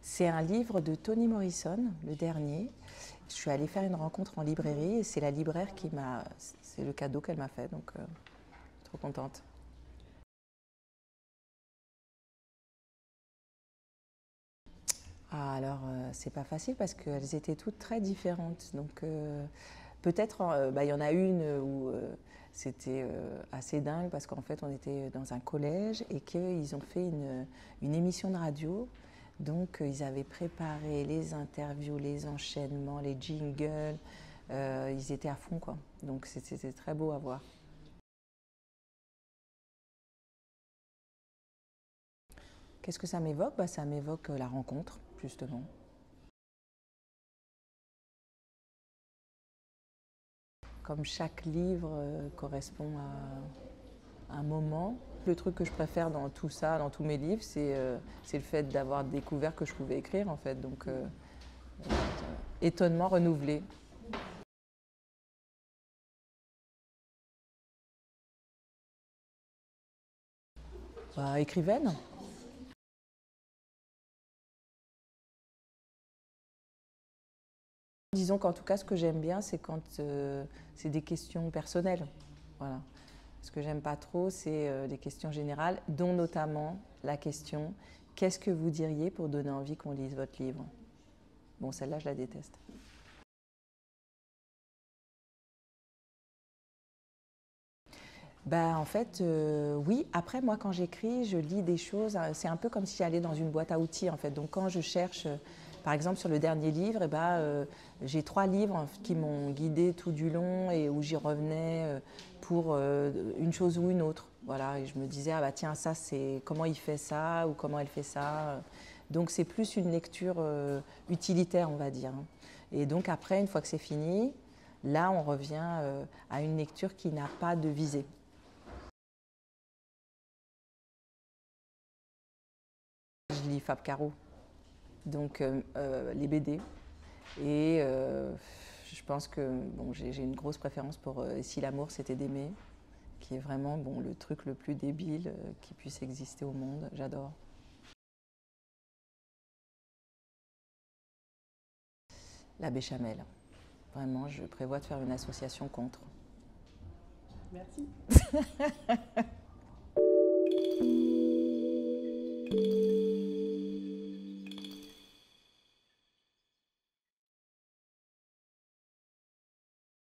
C'est un livre de Toni Morrison, le dernier. Je suis allée faire une rencontre en librairie et c'est la libraire qui m'a... C'est le cadeau qu'elle m'a fait, donc trop contente. Ah, alors, c'est pas facile parce qu'elles étaient toutes très différentes. Donc, peut-être, il y en a une où c'était assez dingue parce qu'en fait, on était dans un collège et qu'ils ont fait une émission de radio. Donc, ils avaient préparé les interviews, les enchaînements, les jingles. Ils étaient à fond, quoi. Donc, c'était très beau à voir. Qu'est-ce que ça m'évoque? Ça m'évoque la rencontre, justement. Comme chaque livre correspond à un moment, le truc que je préfère dans tout ça, dans tous mes livres, c'est le fait d'avoir découvert que je pouvais écrire, en fait. Donc, étonnement renouvelé. Écrivaine. Disons qu'en tout cas, ce que j'aime bien, c'est quand c'est des questions personnelles. Voilà. Ce que j'aime pas trop, c'est des questions générales, dont notamment la question « Qu'est-ce que vous diriez pour donner envie qu'on lise votre livre ?» Bon, celle-là, je la déteste. En fait, oui. Après, moi, quand j'écris, je lis des choses. C'est un peu comme si j'allais dans une boîte à outils, en fait. Donc, quand je cherche, par exemple, sur le dernier livre, j'ai 3 livres qui m'ont guidée tout du long et où j'y revenais pour une chose ou une autre. Voilà. Et je me disais, ah bah tiens, ça, c'est comment il fait ça ou comment elle fait ça. Donc, c'est plus une lecture utilitaire, on va dire. Et donc, après, une fois que c'est fini, là, on revient à une lecture qui n'a pas de visée. Je lis Fab Caro, donc les BD. Et je pense que bon, j'ai une grosse préférence pour Si l'amour c'était d'aimer, qui est vraiment bon, le truc le plus débile qui puisse exister au monde. J'adore. La béchamel. Vraiment, je prévois de faire une association contre. Merci.